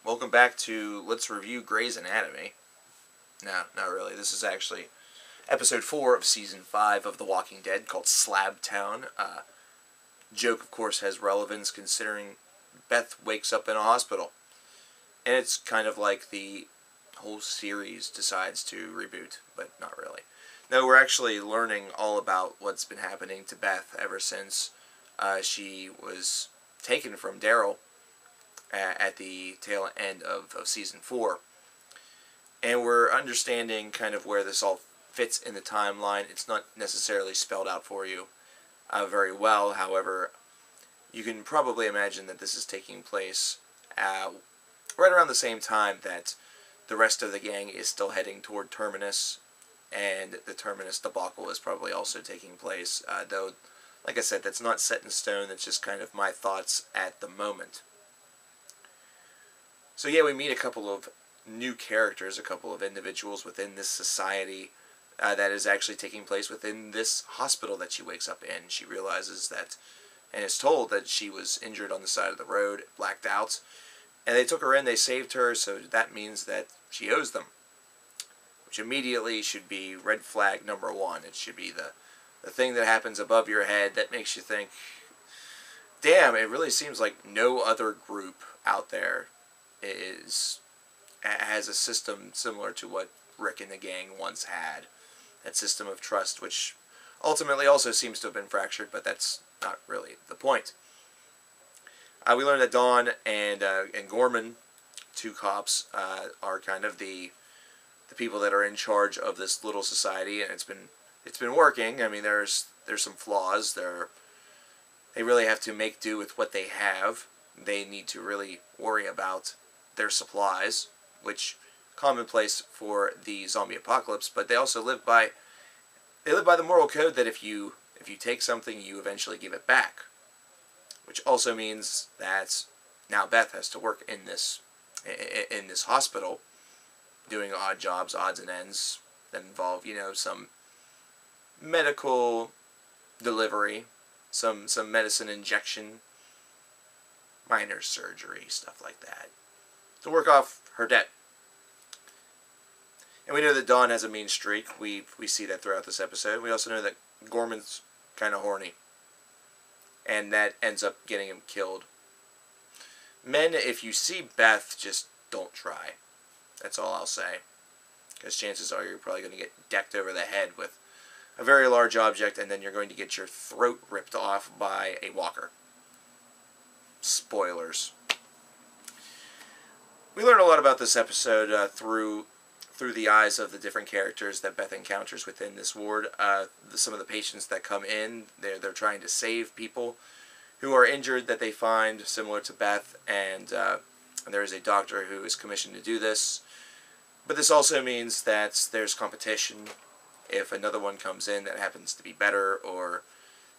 Welcome back to Let's Review Grey's Anatomy. No, not really. This is actually episode 4 of season 5 of The Walking Dead, called Slabtown. Joke, of course, has relevance considering Beth wakes up in a hospital. And it's kind of like the whole series decides to reboot, but not really. No, we're actually learning all about what's been happening to Beth ever since she was taken from Daryl at the tail end of season 4. And we're understanding kind of where this all fits in the timeline. It's not necessarily spelled out for you very well. However, you can probably imagine that this is taking place right around the same time that the rest of the gang is still heading toward Terminus, and the Terminus debacle is probably also taking place, though, like I said, that's not set in stone. That's just kind of my thoughts at the moment. So yeah, we meet a couple of new characters, a couple of individuals within this society that is actually taking place within this hospital that she wakes up in. She realizes that, and is told that she was injured on the side of the road, blacked out, and they took her in, they saved her, so that means that she owes them, which immediately should be red flag number 1. It should be the thing that happens above your head that makes you think, damn, it really seems like no other group out there has a system similar to what Rick and the gang once had. That system of trust, which ultimately also seems to have been fractured, but that's not really the point. We learned that Dawn and Gorman, 2 cops, are kind of the people that are in charge of this little society, and it's been working. I mean, there's some flaws. They really have to make do with what they have. They need to really worry about their supplies, which commonplace for the zombie apocalypse, but they also live by the moral code that if you take something, you eventually give it back, which also means that now Beth has to work in this hospital, doing odd jobs, odds and ends that involve, some medical delivery, some medicine injection, minor surgery, stuff like that, to work off her debt. And we know that Dawn has a mean streak. We see that throughout this episode. We also know that Gorman's kind of horny, and that ends up getting him killed. Men, if you see Beth, just don't try. That's all I'll say, because chances are you're probably going to get decked over the head with a very large object, and then you're going to get your throat ripped off by a walker. Spoilers. We learn a lot about this episode through the eyes of the different characters that Beth encounters within this ward. Some of the patients that come in, they're trying to save people who are injured that they find, similar to Beth, and there is a doctor who is commissioned to do this. But this also means that there's competition. If another one comes in that happens to be better, or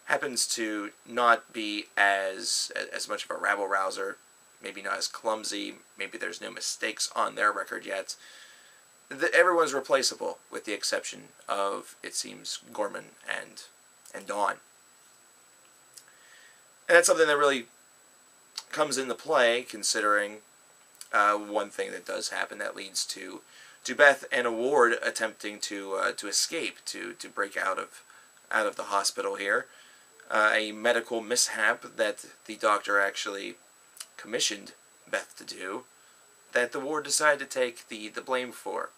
happens to not be as much of a rabble-rouser, maybe not as clumsy, maybe there's no mistakes on their record yet, everyone's replaceable, with the exception of, it seems, Gorman and Dawn. And that's something that really comes into play, considering one thing that does happen that leads to Beth and a ward attempting to escape, to break out of the hospital here. A medical mishap that the doctor actually commissioned Beth to do, that the ward decided to take the blame for.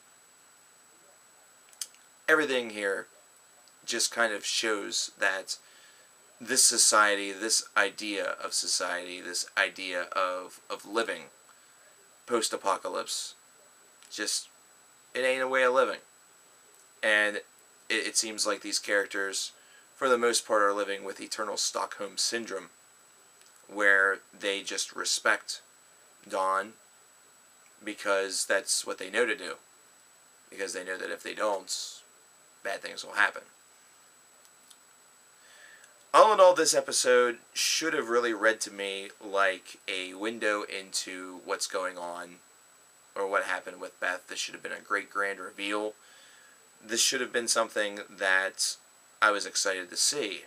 Everything here just kind of shows that this society, this idea of society, this idea of living post-apocalypse, just, it ain't a way of living. And it seems like these characters, for the most part, are living with eternal Stockholm Syndrome, where they just respect Dawn because that's what they know to do. Because they know that if they don't, bad things will happen. All in all, this episode should have really read to me like a window into what's going on, or what happened with Beth. This should have been a great grand reveal. This should have been something that I was excited to see.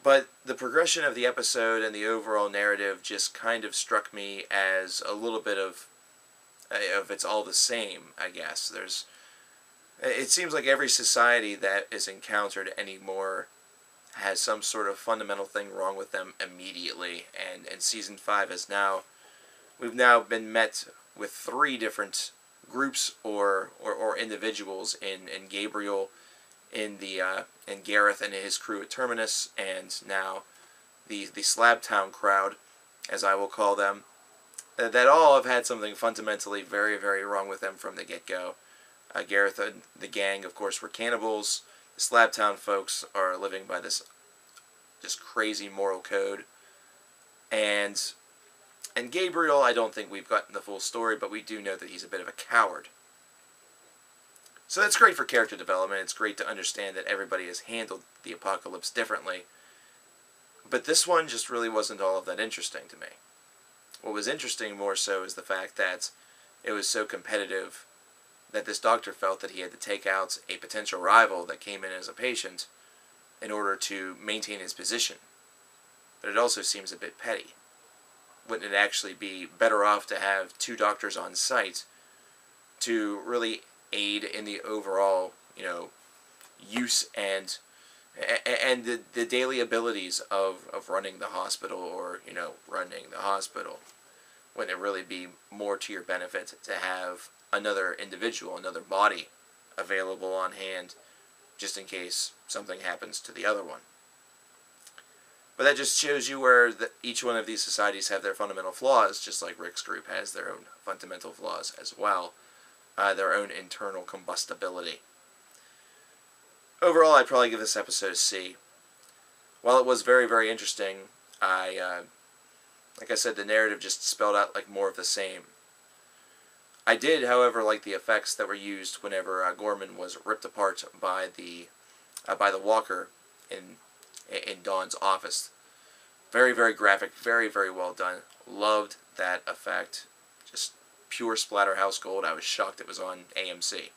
But the progression of the episode and the overall narrative just kind of struck me as a little bit of it's all the same, I guess. It seems like every society that is encountered anymore has some sort of fundamental thing wrong with them immediately. And season 5 we've now been met with 3 different groups or individuals in Gabriel, in Gareth and his crew at Terminus, and now the Slabtown crowd, as I will call them, that all have had something fundamentally very, very wrong with them from the get-go. Gareth and the gang, of course, were cannibals. The Slabtown folks are living by this just crazy moral code. And Gabriel, I don't think we've gotten the full story, but we do know that he's a bit of a coward. So that's great for character development. It's great to understand that everybody has handled the apocalypse differently. But this one just really wasn't all of that interesting to me. What was interesting more so is the fact that it was so competitive that this doctor felt that he had to take out a potential rival that came in as a patient in order to maintain his position. But it also seems a bit petty. Wouldn't it actually be better off to have 2 doctors on site to really aid in the overall, use and the daily abilities of running the hospital, or, running the hospital? Wouldn't it really be more to your benefit to have another individual, another body available on hand, just in case something happens to the other one? But that just shows you where each one of these societies have their fundamental flaws, just like Rick's group has their own fundamental flaws as well, their own internal combustibility. Overall, I'd probably give this episode a C. While it was very, very interesting, like I said, the narrative just spelled out like more of the same. I did, however, like the effects that were used whenever Gorman was ripped apart by the walker in Dawn's office. Very, very graphic, very, very well done. Loved that effect. Just pure Splatterhouse gold. I was shocked it was on AMC.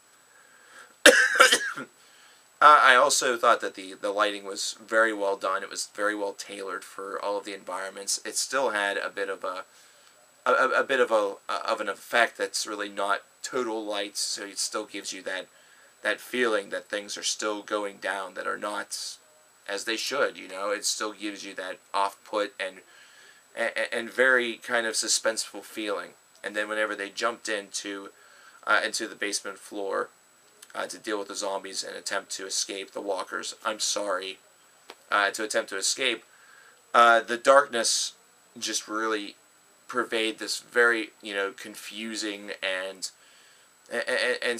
I also thought that the lighting was very well done. It was very well tailored for all of the environments. It still had a bit of an effect that's really not total lights, so it still gives you that feeling that things are still going down, that are not as they should. It still gives you that off-put and very kind of suspenseful feeling. And then whenever they jumped into the basement floor to deal with the zombies and attempt to escape the walkers, to attempt to escape, the darkness just really pervade this very, confusing and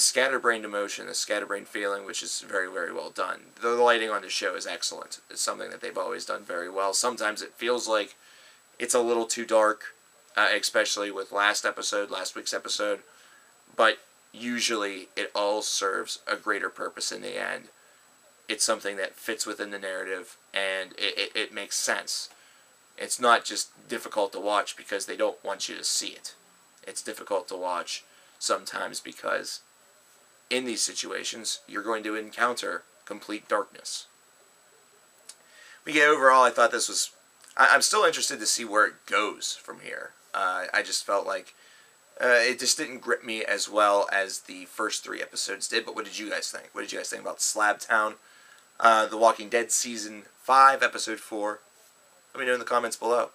scatterbrained emotion, a scatterbrained feeling, which is very, very well done. The lighting on the show is excellent. It's something that they've always done very well. Sometimes it feels like it's a little too dark, especially with last week's episode, but usually it all serves a greater purpose in the end. It's something that fits within the narrative, and it makes sense. It's not just difficult to watch because they don't want you to see it. It's difficult to watch sometimes because in these situations you're going to encounter complete darkness. But yeah, overall I thought this was... I'm still interested to see where it goes from here. I just felt like it just didn't grip me as well as the first 3 episodes did. But what did you guys think? What did you guys think about Slabtown, The Walking Dead Season 5, Episode 4? Let me know in the comments below.